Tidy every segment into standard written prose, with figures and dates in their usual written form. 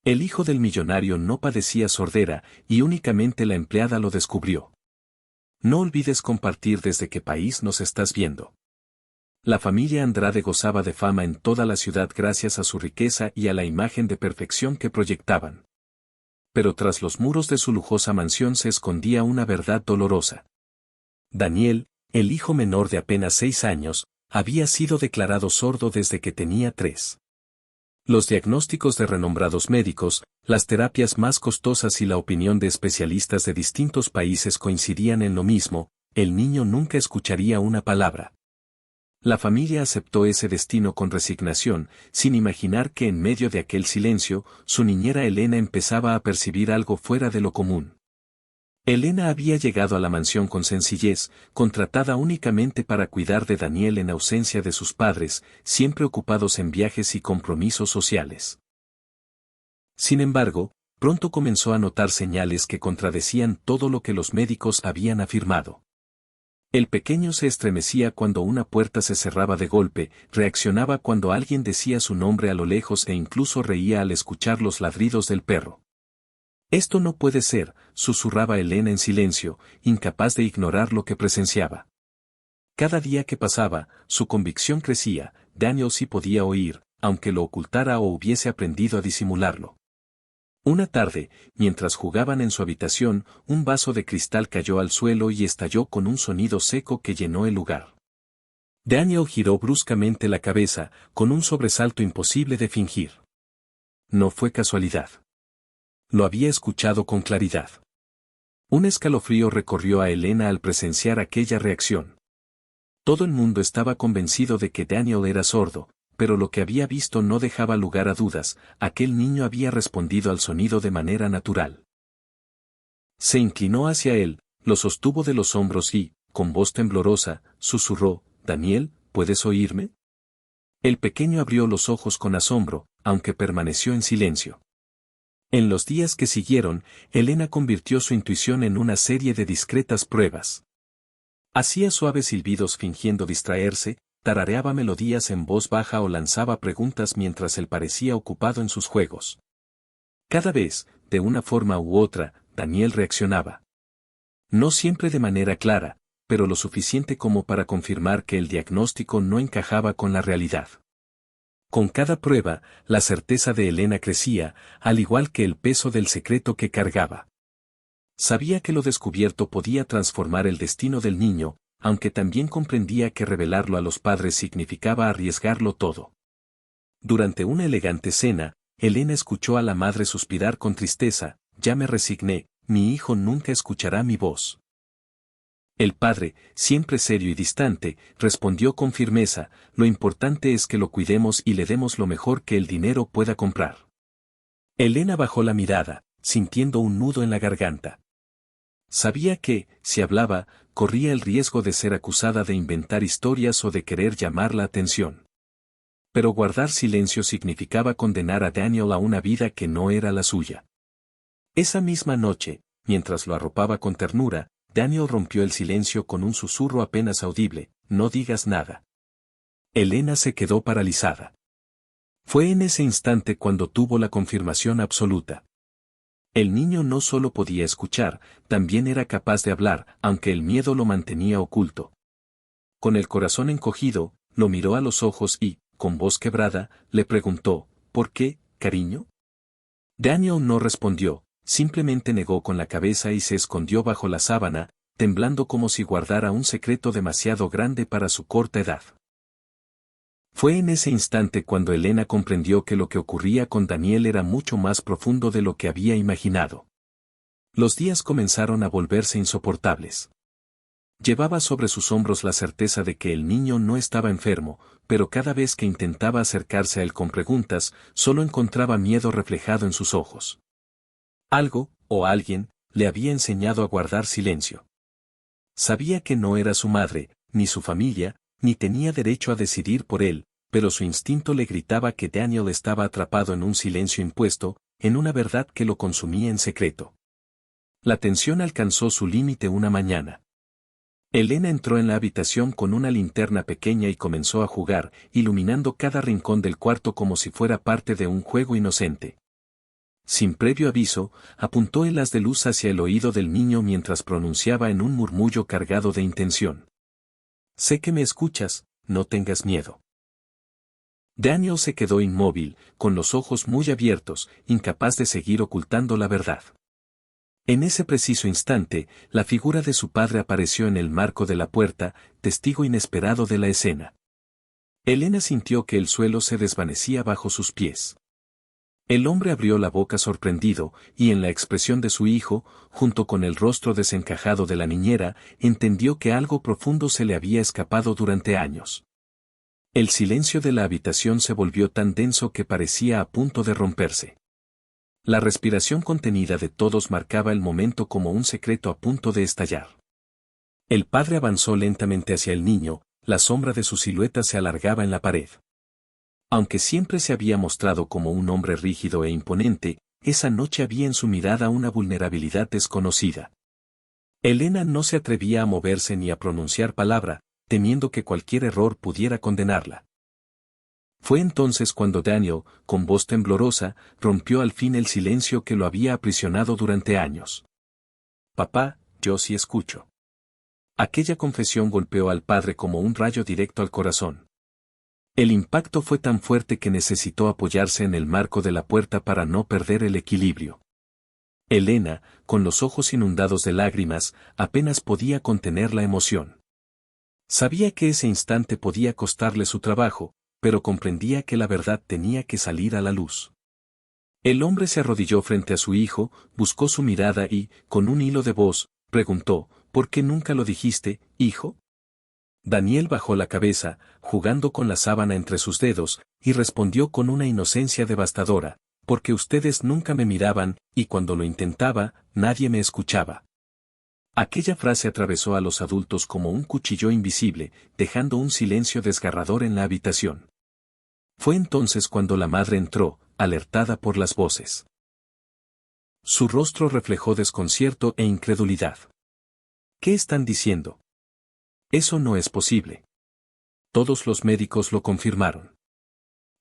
El hijo del millonario no padecía sordera y únicamente la empleada lo descubrió. No olvides compartir desde qué país nos estás viendo. La familia Andrade gozaba de fama en toda la ciudad gracias a su riqueza y a la imagen de perfección que proyectaban. Pero tras los muros de su lujosa mansión se escondía una verdad dolorosa. Daniel, el hijo menor de apenas 6 años, había sido declarado sordo desde que tenía 3. Los diagnósticos de renombrados médicos, las terapias más costosas y la opinión de especialistas de distintos países coincidían en lo mismo: el niño nunca escucharía una palabra. La familia aceptó ese destino con resignación, sin imaginar que en medio de aquel silencio, su niñera Elena empezaba a percibir algo fuera de lo común. Elena había llegado a la mansión con sencillez, contratada únicamente para cuidar de Daniel en ausencia de sus padres, siempre ocupados en viajes y compromisos sociales. Sin embargo, pronto comenzó a notar señales que contradecían todo lo que los médicos habían afirmado. El pequeño se estremecía cuando una puerta se cerraba de golpe, reaccionaba cuando alguien decía su nombre a lo lejos e incluso reía al escuchar los ladridos del perro. «Esto no puede ser», susurraba Elena en silencio, incapaz de ignorar lo que presenciaba. Cada día que pasaba, su convicción crecía: Daniel sí podía oír, aunque lo ocultara o hubiese aprendido a disimularlo. Una tarde, mientras jugaban en su habitación, un vaso de cristal cayó al suelo y estalló con un sonido seco que llenó el lugar. Daniel giró bruscamente la cabeza, con un sobresalto imposible de fingir. No fue casualidad. Lo había escuchado con claridad. Un escalofrío recorrió a Elena al presenciar aquella reacción. Todo el mundo estaba convencido de que Daniel era sordo, pero lo que había visto no dejaba lugar a dudas: aquel niño había respondido al sonido de manera natural. Se inclinó hacia él, lo sostuvo de los hombros y, con voz temblorosa, susurró: «Daniel, ¿puedes oírme?». El pequeño abrió los ojos con asombro, aunque permaneció en silencio. En los días que siguieron, Elena convirtió su intuición en una serie de discretas pruebas. Hacía suaves silbidos fingiendo distraerse, tarareaba melodías en voz baja o lanzaba preguntas mientras él parecía ocupado en sus juegos. Cada vez, de una forma u otra, Daniel reaccionaba. No siempre de manera clara, pero lo suficiente como para confirmar que el diagnóstico no encajaba con la realidad. Con cada prueba, la certeza de Elena crecía, al igual que el peso del secreto que cargaba. Sabía que lo descubierto podía transformar el destino del niño, aunque también comprendía que revelarlo a los padres significaba arriesgarlo todo. Durante una elegante cena, Elena escuchó a la madre suspirar con tristeza: «Ya me resigné, mi hijo nunca escuchará mi voz». El padre, siempre serio y distante, respondió con firmeza: «Lo importante es que lo cuidemos y le demos lo mejor que el dinero pueda comprar». Elena bajó la mirada, sintiendo un nudo en la garganta. Sabía que, si hablaba, corría el riesgo de ser acusada de inventar historias o de querer llamar la atención. Pero guardar silencio significaba condenar a Daniel a una vida que no era la suya. Esa misma noche, mientras lo arropaba con ternura, Daniel rompió el silencio con un susurro apenas audible: «No digas nada». Elena se quedó paralizada. Fue en ese instante cuando tuvo la confirmación absoluta. El niño no solo podía escuchar, también era capaz de hablar, aunque el miedo lo mantenía oculto. Con el corazón encogido, lo miró a los ojos y, con voz quebrada, le preguntó: «¿Por qué, cariño?». Daniel no respondió, simplemente negó con la cabeza y se escondió bajo la sábana, temblando como si guardara un secreto demasiado grande para su corta edad. Fue en ese instante cuando Elena comprendió que lo que ocurría con Daniel era mucho más profundo de lo que había imaginado. Los días comenzaron a volverse insoportables. Llevaba sobre sus hombros la certeza de que el niño no estaba enfermo, pero cada vez que intentaba acercarse a él con preguntas, solo encontraba miedo reflejado en sus ojos. Algo, o alguien, le había enseñado a guardar silencio. Sabía que no era su madre, ni su familia, ni tenía derecho a decidir por él, pero su instinto le gritaba que Daniel estaba atrapado en un silencio impuesto, en una verdad que lo consumía en secreto. La tensión alcanzó su límite una mañana. Elena entró en la habitación con una linterna pequeña y comenzó a jugar, iluminando cada rincón del cuarto como si fuera parte de un juego inocente. sin previo aviso, apuntó el haz de luz hacia el oído del niño mientras pronunciaba en un murmullo cargado de intención. Sé que me escuchas, no tengas miedo. Daniel se quedó inmóvil, con los ojos muy abiertos, incapaz de seguir ocultando la verdad. En ese preciso instante, la figura de su padre apareció en el marco de la puerta, testigo inesperado de la escena. Elena sintió que el suelo se desvanecía bajo sus pies. El hombre abrió la boca sorprendido, y en la expresión de su hijo, junto con el rostro desencajado de la niñera, entendió que algo profundo se le había escapado durante años. El silencio de la habitación se volvió tan denso que parecía a punto de romperse. La respiración contenida de todos marcaba el momento como un secreto a punto de estallar. El padre avanzó lentamente hacia el niño, la sombra de su silueta se alargaba en la pared. Aunque siempre se había mostrado como un hombre rígido e imponente, esa noche había en su mirada una vulnerabilidad desconocida. Elena no se atrevía a moverse ni a pronunciar palabra, temiendo que cualquier error pudiera condenarla. Fue entonces cuando Daniel, con voz temblorosa, rompió al fin el silencio que lo había aprisionado durante años. Papá, yo sí escucho. Aquella confesión golpeó al padre como un rayo directo al corazón. El impacto fue tan fuerte que necesitó apoyarse en el marco de la puerta para no perder el equilibrio. Elena, con los ojos inundados de lágrimas, apenas podía contener la emoción. Sabía que ese instante podía costarle su trabajo, pero comprendía que la verdad tenía que salir a la luz. El hombre se arrodilló frente a su hijo, buscó su mirada y, con un hilo de voz, preguntó, ¿por qué nunca lo dijiste, hijo? Daniel bajó la cabeza, jugando con la sábana entre sus dedos, y respondió con una inocencia devastadora, porque ustedes nunca me miraban, y cuando lo intentaba, nadie me escuchaba. Aquella frase atravesó a los adultos como un cuchillo invisible, dejando un silencio desgarrador en la habitación. Fue entonces cuando la madre entró, alertada por las voces. Su rostro reflejó desconcierto e incredulidad. ¿Qué están diciendo? Eso no es posible. Todos los médicos lo confirmaron.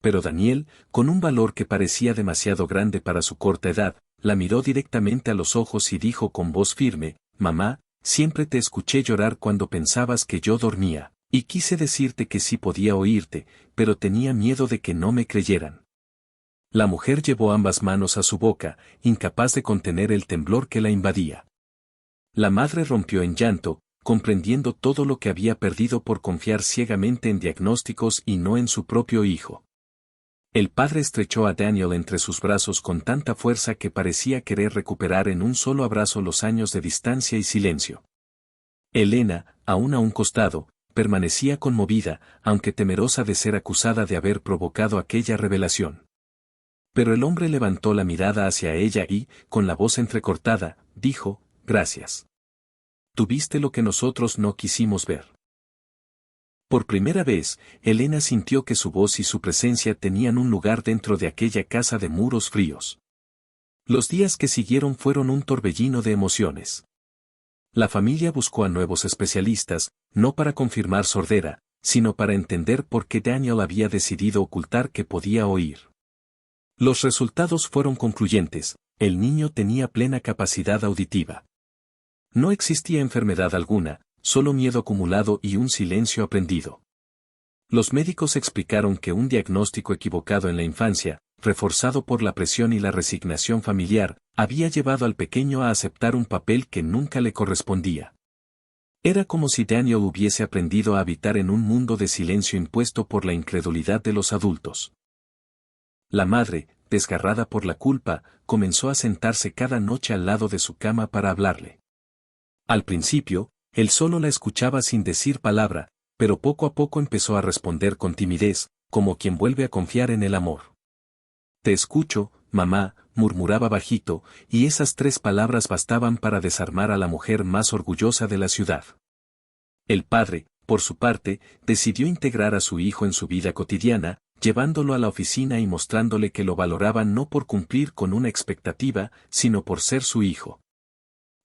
Pero Daniel, con un valor que parecía demasiado grande para su corta edad, la miró directamente a los ojos y dijo con voz firme, «Mamá, siempre te escuché llorar cuando pensabas que yo dormía, y quise decirte que sí podía oírte, pero tenía miedo de que no me creyeran». La mujer llevó ambas manos a su boca, incapaz de contener el temblor que la invadía. La madre rompió en llanto, comprendiendo todo lo que había perdido por confiar ciegamente en diagnósticos y no en su propio hijo. El padre estrechó a Daniel entre sus brazos con tanta fuerza que parecía querer recuperar en un solo abrazo los años de distancia y silencio. Elena, aún a un costado, permanecía conmovida, aunque temerosa de ser acusada de haber provocado aquella revelación. Pero el hombre levantó la mirada hacia ella y, con la voz entrecortada, dijo, «Gracias. Tuviste lo que nosotros no quisimos ver». Por primera vez, Elena sintió que su voz y su presencia tenían un lugar dentro de aquella casa de muros fríos. Los días que siguieron fueron un torbellino de emociones. La familia buscó a nuevos especialistas, no para confirmar sordera, sino para entender por qué Daniel había decidido ocultar que podía oír. Los resultados fueron concluyentes, el niño tenía plena capacidad auditiva. No existía enfermedad alguna, solo miedo acumulado y un silencio aprendido. Los médicos explicaron que un diagnóstico equivocado en la infancia, reforzado por la presión y la resignación familiar, había llevado al pequeño a aceptar un papel que nunca le correspondía. Era como si Daniel hubiese aprendido a habitar en un mundo de silencio impuesto por la incredulidad de los adultos. La madre, desgarrada por la culpa, comenzó a sentarse cada noche al lado de su cama para hablarle. Al principio, él solo la escuchaba sin decir palabra, pero poco a poco empezó a responder con timidez, como quien vuelve a confiar en el amor. «Te escucho, mamá», murmuraba bajito, y esas 3 palabras bastaban para desarmar a la mujer más orgullosa de la ciudad. El padre, por su parte, decidió integrar a su hijo en su vida cotidiana, llevándolo a la oficina y mostrándole que lo valoraban no por cumplir con una expectativa, sino por ser su hijo.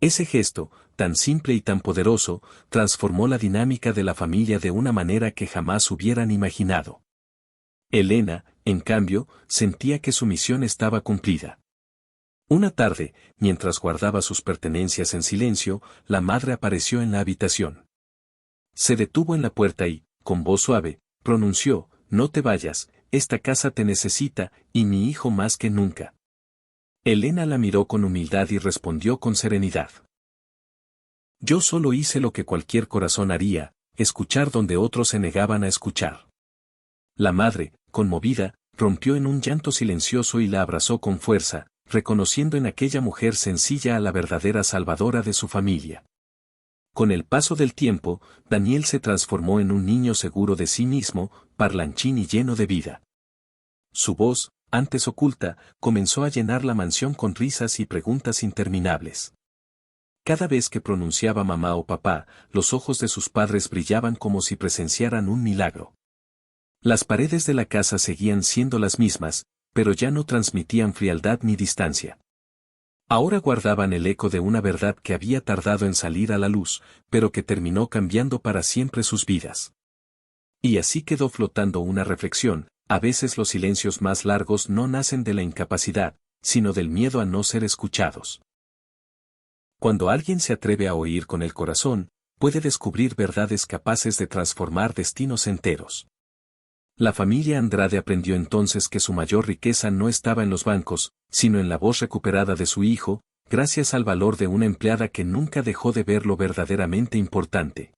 Ese gesto, tan simple y tan poderoso, transformó la dinámica de la familia de una manera que jamás hubieran imaginado. Elena, en cambio, sentía que su misión estaba cumplida. Una tarde, mientras guardaba sus pertenencias en silencio, la madre apareció en la habitación. Se detuvo en la puerta y, con voz suave, pronunció: «No te vayas, esta casa te necesita, y mi hijo más que nunca». Elena la miró con humildad y respondió con serenidad: «Yo solo hice lo que cualquier corazón haría, escuchar donde otros se negaban a escuchar». La madre, conmovida, rompió en un llanto silencioso y la abrazó con fuerza, reconociendo en aquella mujer sencilla a la verdadera salvadora de su familia. Con el paso del tiempo, Daniel se transformó en un niño seguro de sí mismo, parlanchín y lleno de vida. Su voz, antes oculta, comenzó a llenar la mansión con risas y preguntas interminables. Cada vez que pronunciaba mamá o papá, los ojos de sus padres brillaban como si presenciaran un milagro. Las paredes de la casa seguían siendo las mismas, pero ya no transmitían frialdad ni distancia. Ahora guardaban el eco de una verdad que había tardado en salir a la luz, pero que terminó cambiando para siempre sus vidas. Y así quedó flotando una reflexión: a veces los silencios más largos no nacen de la incapacidad, sino del miedo a no ser escuchados. Cuando alguien se atreve a oír con el corazón, puede descubrir verdades capaces de transformar destinos enteros. La familia Andrade aprendió entonces que su mayor riqueza no estaba en los bancos, sino en la voz recuperada de su hijo, gracias al valor de una empleada que nunca dejó de ver lo verdaderamente importante.